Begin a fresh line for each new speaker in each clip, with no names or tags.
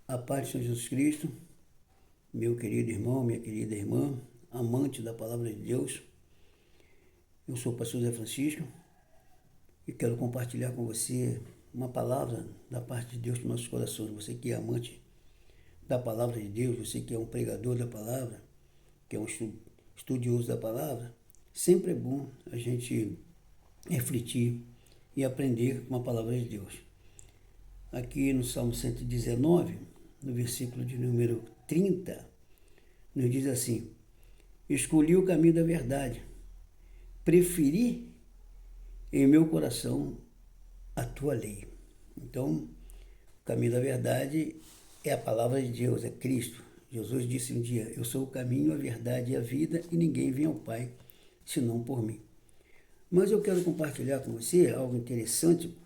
A paz de Senhor Jesus Cristo, meu querido irmão, minha querida irmã, amante da palavra de Deus. Eu sou o pastor Zé Francisco e quero compartilhar com você uma palavra da parte de Deus para os nossos corações. Você que é amante da palavra de Deus, você que é um pregador da palavra, que é um estudioso da palavra, sempre é bom a gente refletir e aprender com a palavra de Deus. Aqui no Salmo 119, no versículo de número 30, nos diz assim: escolhi o caminho da verdade, preferi em meu coração a tua lei. Então, o caminho da verdade é a palavra de Deus, é Cristo. Jesus disse um dia: eu sou o caminho, a verdade e a vida, e ninguém vem ao Pai senão por mim. Mas eu quero compartilhar com você algo interessante,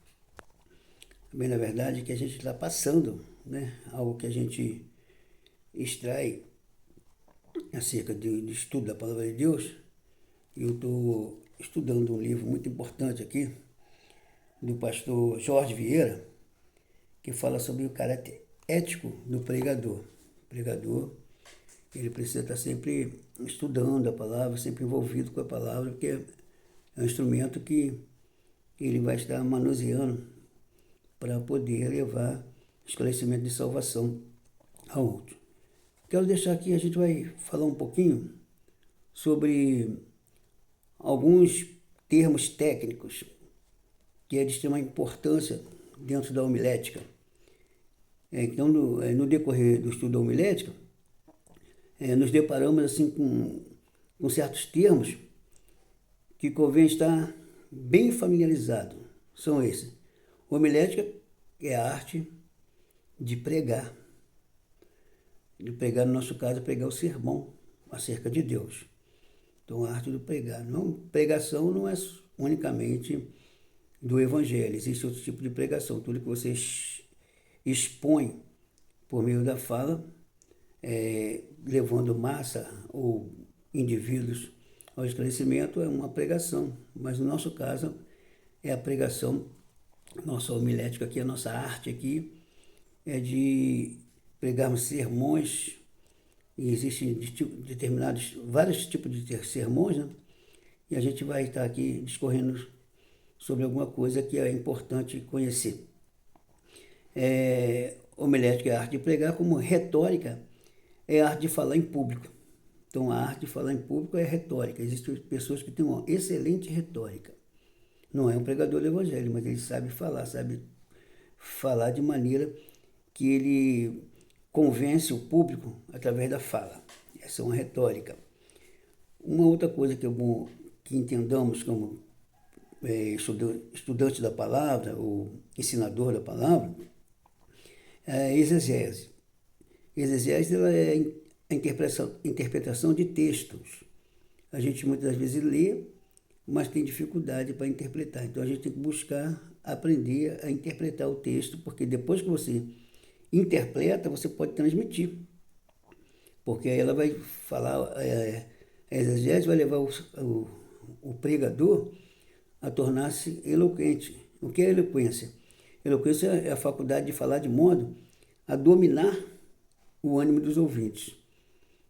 bem na verdade, que a gente está passando, né? Algo que a gente extrai acerca do estudo da palavra de Deus. Eu estou estudando um livro muito importante aqui, do pastor Jorge Vieira, que fala sobre o caráter ético do pregador. O pregador, ele precisa estar sempre estudando a palavra, sempre envolvido com a palavra, porque é um instrumento que ele vai estar manuseando para poder levar esclarecimento de salvação a outro. Quero deixar aqui, a gente vai falar um pouquinho sobre alguns termos técnicos que é de extrema importância dentro da homilética. Então, no decorrer do estudo da homilética, nos deparamos assim com certos termos que convém estar bem familiarizado. São esses. Homilética é a arte de pregar. De pregar, no nosso caso, pregar o sermão acerca de Deus. Então, a arte do pregar. Não, pregação não é unicamente do Evangelho. Existe outro tipo de pregação. Tudo que você expõe por meio da fala, levando massa ou indivíduos ao esclarecimento, é uma pregação. Mas no nosso caso, é a pregação, nossa homilética aqui, a nossa arte aqui, é de pregarmos sermões. E existem vários tipos de sermões, né? E a gente vai estar aqui discorrendo sobre alguma coisa que é importante conhecer. Homilética é a arte de pregar, como retórica é a arte de falar em público. Então, a arte de falar em público é retórica. Existem pessoas que têm uma excelente retórica. Não é um pregador do evangelho, mas ele sabe falar de maneira que ele convence o público através da fala. Essa é uma retórica. Uma outra coisa que é bom que entendamos como estudante da palavra, ou ensinador da palavra, é a exegese. Exegese ela é a interpretação de textos. A gente muitas vezes lê, mas tem dificuldade para interpretar. Então a gente tem que buscar aprender a interpretar o texto, porque depois que você interpreta, você pode transmitir. Porque aí ela vai falar, a exegese vai levar o pregador a tornar-se eloquente. O que é eloquência? Eloquência é a faculdade de falar de modo a dominar o ânimo dos ouvintes.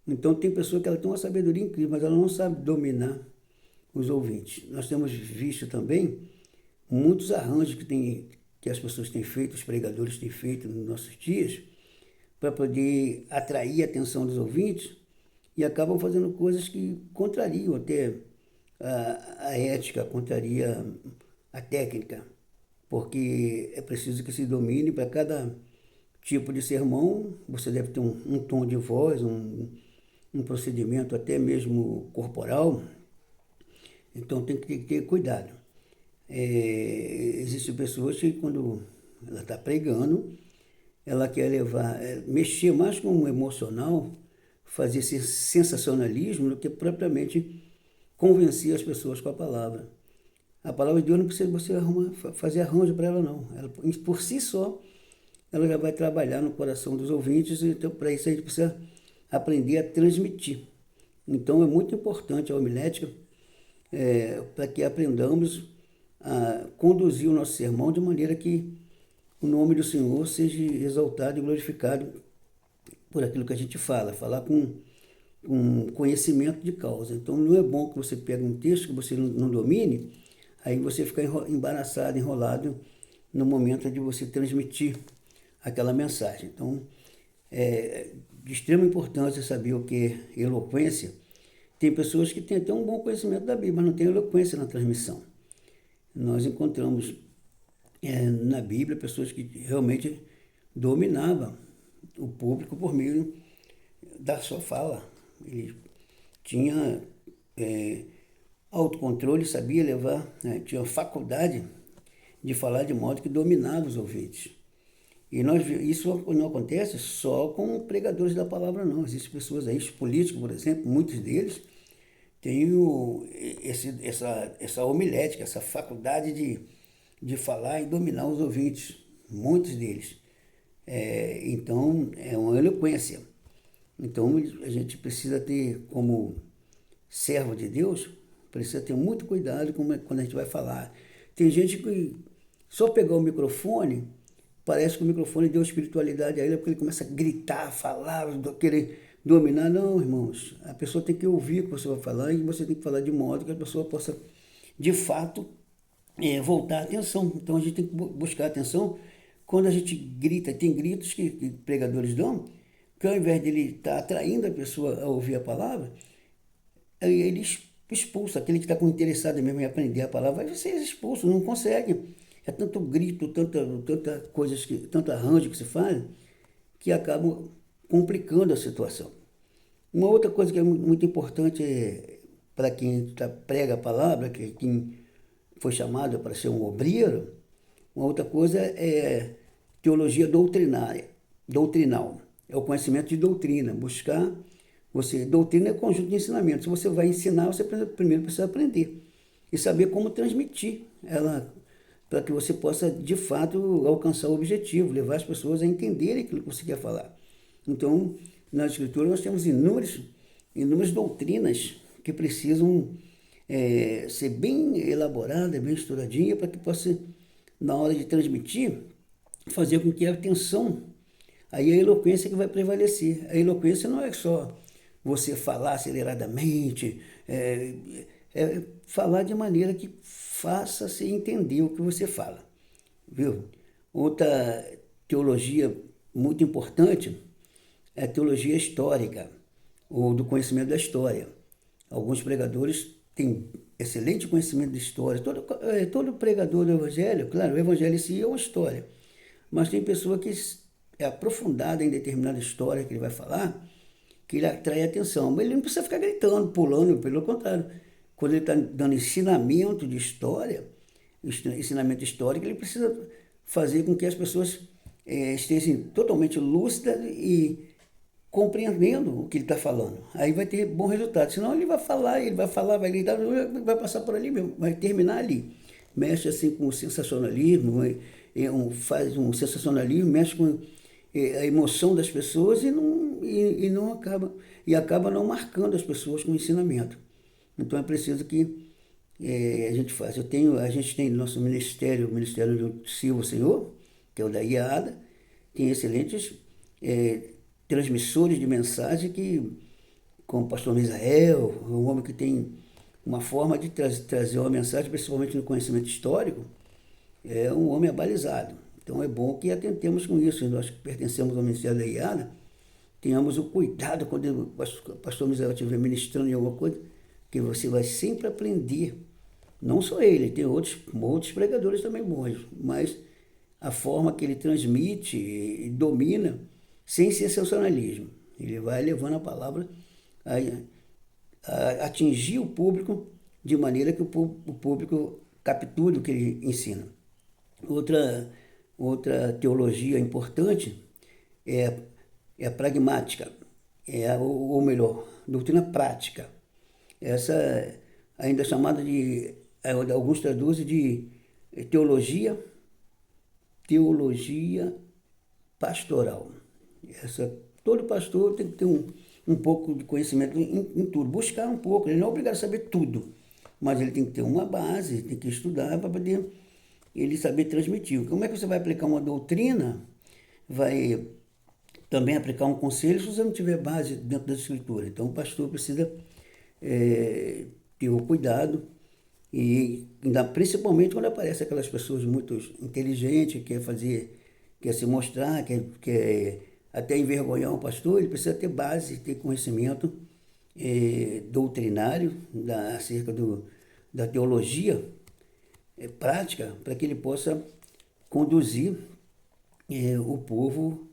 Então tem pessoa que ela tem uma sabedoria incrível, mas ela não sabe dominar os ouvintes. Nós temos visto também muitos arranjos que as pessoas têm feito, os pregadores têm feito nos nossos dias, para poder atrair a atenção dos ouvintes, e acabam fazendo coisas que contrariam até a ética, contraria a técnica, porque é preciso que se domine. Para cada tipo de sermão, você deve ter um tom de voz, um procedimento até mesmo corporal. Então tem que ter cuidado. Existem pessoas que, quando ela está pregando, ela quer mexer mais com o emocional, fazer esse sensacionalismo, do que propriamente convencer as pessoas com a palavra. A palavra de Deus não precisa você fazer arranjo para ela, não. Ela, por si só, ela já vai trabalhar no coração dos ouvintes. Então, para isso, a gente precisa aprender a transmitir. Então, é muito importante a homilética, para que aprendamos a conduzir o nosso sermão de maneira que o nome do Senhor seja exaltado e glorificado por aquilo que a gente fala, falar com conhecimento de causa. Então não é bom que você pegue um texto que você não domine, aí você fica embaraçado, enrolado no momento de você transmitir aquela mensagem. Então, é de extrema importância saber o que é eloquência. Tem pessoas que têm até um bom conhecimento da Bíblia, mas não tem eloquência na transmissão. Nós encontramos na Bíblia pessoas que realmente dominavam o público por meio da sua fala. Ele tinha autocontrole, sabia levar, tinha faculdade de falar de modo que dominava os ouvintes. E isso não acontece só com pregadores da palavra, não. Existem pessoas aí, os políticos, por exemplo, muitos deles têm essa homilética, essa faculdade de falar e dominar os ouvintes, muitos deles. Então, é uma eloquência. Então, a gente precisa ter, como servo de Deus, precisa ter muito cuidado quando a gente vai falar. Tem gente que só pegar o microfone, parece que o microfone deu espiritualidade a ele, porque ele começa a gritar, falar, querer dominar. Não, irmãos, a pessoa tem que ouvir o que você vai falar e você tem que falar de modo que a pessoa possa, de fato, voltar a atenção. Então, a gente tem que buscar atenção quando a gente grita. Tem gritos que pregadores dão, que ao invés de ele estar atraindo a pessoa a ouvir a palavra, ele expulsa. Aquele que está interessado mesmo em aprender a palavra vai ser expulso, não consegue. É tanto grito, tanta coisas, tanto arranjo que se faz, que acabam complicando a situação. Uma outra coisa que é muito importante para quem prega a palavra, que quem foi chamado para ser um obreiro, uma outra coisa é teologia doutrinal. É o conhecimento de doutrina, buscar. Doutrina é conjunto de ensinamentos. Se você vai ensinar, você primeiro precisa aprender e saber como transmitir ela, para que você possa, de fato, alcançar o objetivo, levar as pessoas a entenderem aquilo que você quer falar. Então, na Escritura, nós temos inúmeras doutrinas que precisam ser bem elaboradas, bem estudadinhas, para que possa, na hora de transmitir, fazer com que a atenção, aí a eloquência que vai prevalecer. A eloquência não é só você falar aceleradamente, falar de maneira que faça-se entender o que você fala, viu? Outra teologia muito importante é a teologia histórica, ou do conhecimento da história. Alguns pregadores têm excelente conhecimento de história. Todo pregador do evangelho, claro, o evangelho em si é uma história, mas tem pessoa que é aprofundada em determinada história que ele vai falar, que ele atrai atenção. Mas ele não precisa ficar gritando, pulando, pelo contrário. Quando ele está dando ensinamento de história, ensinamento histórico, ele precisa fazer com que as pessoas estejam totalmente lúcidas e compreendendo o que ele está falando. Aí vai ter bom resultado. Senão ele vai falar, vai gritar, vai passar por ali mesmo, vai terminar ali. Mexe assim com o sensacionalismo, faz um sensacionalismo, mexe com a emoção das pessoas e acaba não marcando as pessoas com o ensinamento. Então é preciso que a gente faça. A gente tem nosso ministério, o Ministério do Silva Senhor, que é o da IADA, tem excelentes transmissores de mensagem como o pastor Misael, um homem que tem uma forma de trazer uma mensagem, principalmente no conhecimento histórico, é um homem abalizado. Então é bom que atentemos com isso. Nós que pertencemos ao Ministério da IADA, tenhamos o cuidado quando o pastor Misael estiver ministrando em alguma coisa, que você vai sempre aprender. Não só ele, tem outros pregadores também bons, mas a forma que ele transmite e domina, sem sensacionalismo. Ele vai levando a palavra a atingir o público de maneira que o público capture o que ele ensina. Outra teologia importante é a pragmática, ou melhor, doutrina prática. Essa ainda é chamada de, alguns traduzem de teologia pastoral. Todo pastor tem que ter um pouco de conhecimento em tudo, buscar um pouco. Ele não é obrigado a saber tudo, mas ele tem que ter uma base, tem que estudar para poder ele saber transmitir. Como é que você vai aplicar uma doutrina, vai também aplicar um conselho se você não tiver base dentro da escritura? Então o pastor precisa ter o cuidado e principalmente quando aparecem aquelas pessoas muito inteligentes, quer se mostrar, quer até envergonhar um pastor, ele precisa ter base, ter conhecimento doutrinário acerca da teologia prática, para que ele possa conduzir o povo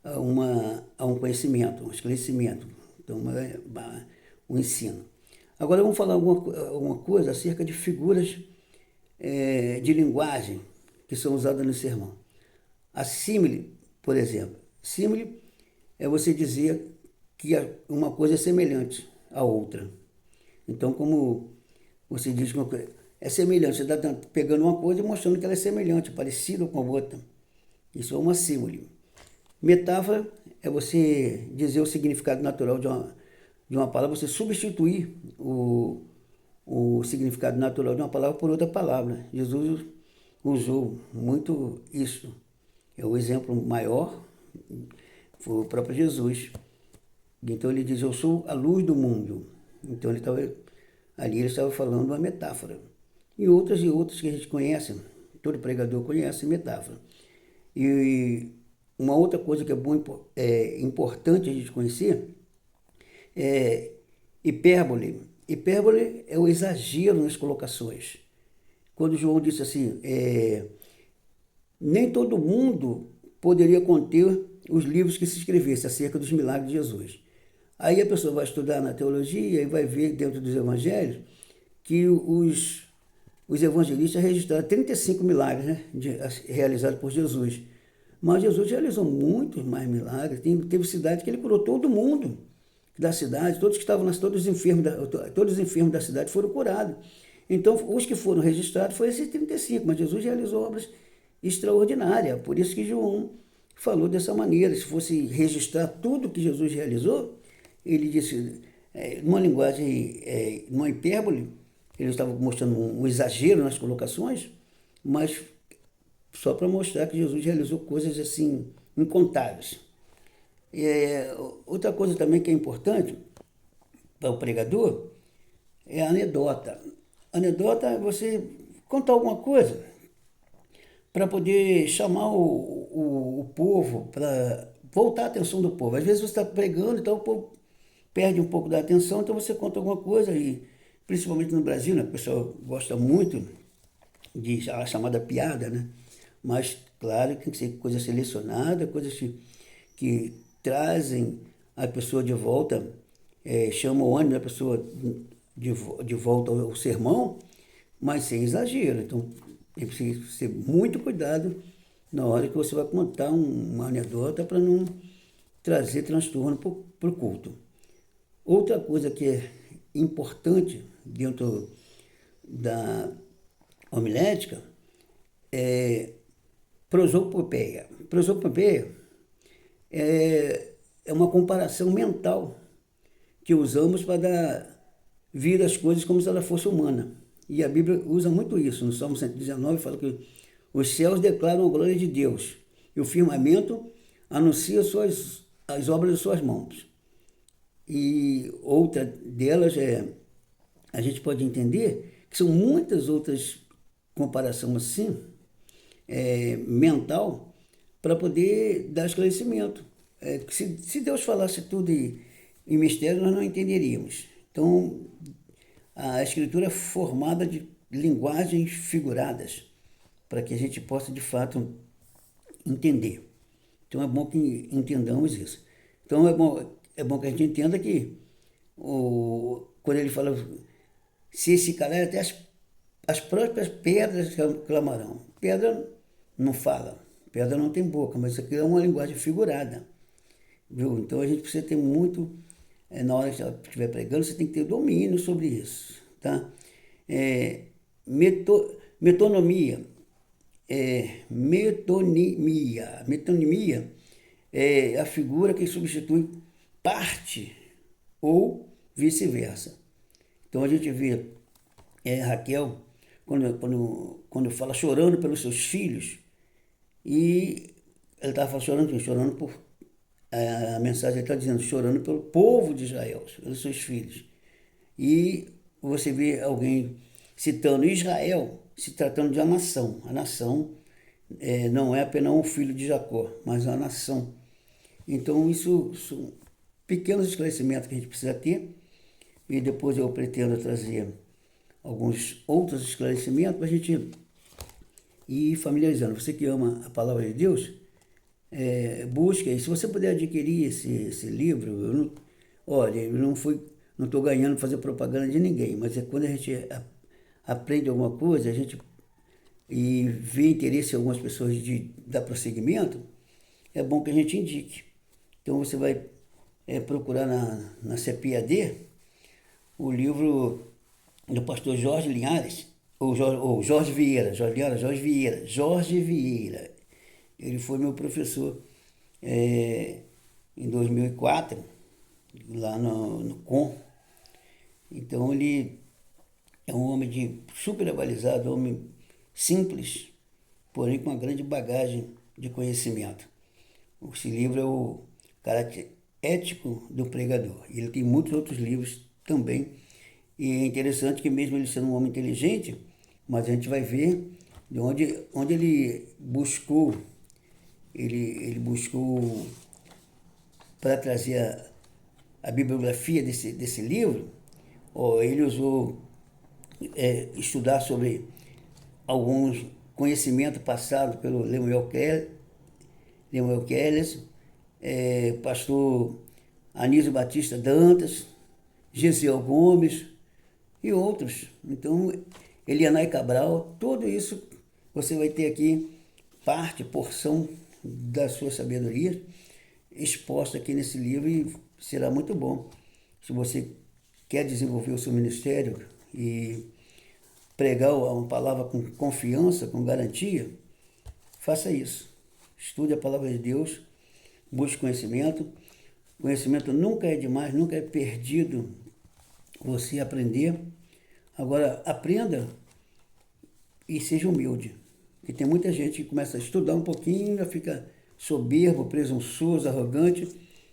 a um conhecimento, um esclarecimento, então um ensino. Agora vamos falar alguma coisa acerca de figuras de linguagem que são usadas no sermão. A símile, por exemplo. Símile é você dizer que uma coisa é semelhante à outra. Então, como você diz que uma coisa é semelhante, você está pegando uma coisa e mostrando que ela é semelhante, parecida com a outra. Isso é uma símile. Metáfora é você dizer o significado natural de uma palavra, você substituir o significado natural de uma palavra por outra palavra. Jesus usou muito isso. É o exemplo maior, foi o próprio Jesus. Então ele diz, eu sou a luz do mundo. Então ele estava falando uma metáfora. E outras que a gente conhece, todo pregador conhece metáfora. E uma outra coisa que é importante a gente conhecer é hipérbole. Hipérbole é o exagero nas colocações. Quando João disse assim, nem todo mundo poderia conter os livros que se escrevessem acerca dos milagres de Jesus. Aí a pessoa vai estudar na teologia e vai ver dentro dos evangelhos que os evangelistas registraram 35 milagres, né, realizados por Jesus. Mas Jesus realizou muitos mais milagres. Teve cidade que ele curou todo mundo da cidade, todos que estavam todos os enfermos da cidade foram curados. Então, os que foram registrados foram esses 35, mas Jesus realizou obras extraordinárias. Por isso que João falou dessa maneira. Se fosse registrar tudo que Jesus realizou, ele disse, numa linguagem, numa hipérbole, ele estava mostrando um exagero nas colocações, mas só para mostrar que Jesus realizou coisas assim incontáveis. Outra coisa também que é importante para o pregador é a anedota. Anedota é você contar alguma coisa para poder chamar o povo, para voltar a atenção do povo. Às vezes você está pregando, então o povo perde um pouco da atenção, então você conta alguma coisa, e principalmente no Brasil, né, o pessoal gosta muito de a chamada piada, né? Mas, claro, tem que ser coisa selecionada, coisas que trazem a pessoa de volta, chamam o ânimo da pessoa de volta ao sermão, mas sem exagero. Então, tem que ter muito cuidado na hora que você vai contar uma anedota para não trazer transtorno para o culto. Outra coisa que é importante dentro da homilética é prosopopeia. Prosopopeia é uma comparação mental que usamos para dar vida às coisas como se ela fosse humana. E a Bíblia usa muito isso. No Salmo 119 fala que os céus declaram a glória de Deus e o firmamento anuncia as obras de suas mãos. E outra delas a gente pode entender que são muitas outras comparações assim, mental, para poder dar esclarecimento. Se Deus falasse tudo em mistério, nós não entenderíamos. Então, a Escritura é formada de linguagens figuradas, para que a gente possa, de fato, entender. Então, é bom que entendamos isso. Então, é bom que a gente entenda que, quando ele fala, se se calar, até as próprias pedras clamarão. Pedra não fala, pedra não tem boca, mas isso aqui é uma linguagem figurada. Viu? Então, a gente precisa ter muito, na hora que ela estiver pregando, você tem que ter domínio sobre isso. Tá? Metonimia. Metonimia é a figura que substitui parte ou vice-versa. Então a gente vê Raquel quando fala chorando pelos seus filhos, e ele estava chorando por. A mensagem está dizendo, chorando pelo povo de Israel, pelos seus filhos. E você vê alguém citando Israel, se tratando de uma nação. A nação não é apenas um filho de Jacó, mas uma nação. Então, isso são pequenos esclarecimentos que a gente precisa ter, e depois eu pretendo trazer alguns outros esclarecimentos para a gente ir familiarizando. Você que ama a palavra de Deus, busca, e se você puder adquirir esse livro, olha, eu não estou ganhando fazer propaganda de ninguém, mas é quando a gente aprende alguma coisa, a gente e vê interesse em algumas pessoas de dar prosseguimento, é bom que a gente indique. Então você vai procurar na CPAD o livro do pastor Jorge Linhares, ou Jorge Vieira, Jorge Vieira. Ele foi meu professor em 2004, lá no COM. Então ele é um homem super avalizado, homem simples, porém com uma grande bagagem de conhecimento. Esse livro é o Caráter Ético do Pregador. E ele tem muitos outros livros também. E é interessante que mesmo ele sendo um homem inteligente, mas a gente vai ver de onde ele buscou, ele buscou para trazer a bibliografia desse livro, ele usou estudar sobre alguns conhecimentos passados pelo Lemuel Kelles, pastor Anísio Batista Dantas, Gesiel Gomes e outros. Então, Elianai Cabral, tudo isso você vai ter aqui porção da sua sabedoria exposta aqui nesse livro, e será muito bom. Se você quer desenvolver o seu ministério e pregar uma palavra com confiança, com garantia, faça isso. Estude a palavra de Deus, busque conhecimento. Conhecimento nunca é demais, nunca é perdido você aprender. Agora, aprenda e seja humilde. Porque tem muita gente que começa a estudar um pouquinho, já fica soberbo, presunçoso, arrogante.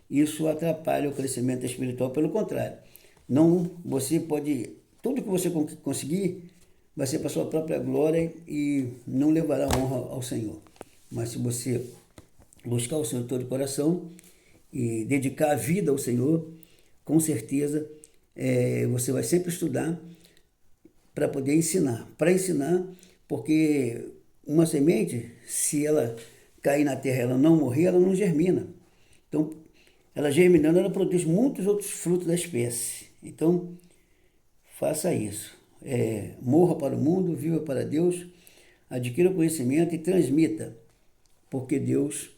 Isso atrapalha o crescimento espiritual. Pelo contrário, você pode, tudo que você conseguir vai ser para sua própria glória e não levará honra ao Senhor. Mas se você buscar o Senhor de todo o coração e dedicar a vida ao Senhor, com certeza você vai sempre estudar para poder ensinar. Para ensinar, porque uma semente, se ela cair na terra e ela não morrer, ela não germina. Então, ela germinando, ela produz muitos outros frutos da espécie. Então, faça isso. Morra para o mundo, viva para Deus, adquira conhecimento e transmita, porque Deus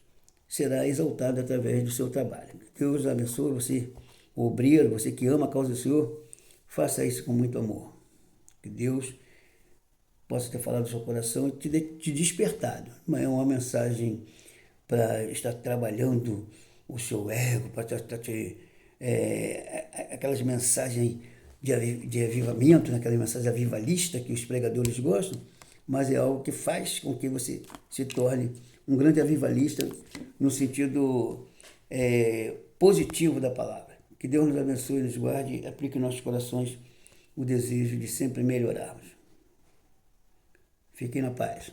será exaltado através do seu trabalho. Deus abençoe você, o obreiro, você que ama a causa do Senhor, faça isso com muito amor. Que Deus possa ter falado no seu coração e te despertado. Não é uma mensagem para estar trabalhando o seu ego, para aquelas mensagens de avivamento, aquela mensagem avivalista que os pregadores gostam, mas é algo que faz com que você se torne um grande avivalista no sentido positivo da palavra. Que Deus nos abençoe e nos guarde e aplique em nossos corações o desejo de sempre melhorarmos. Fiquem na paz.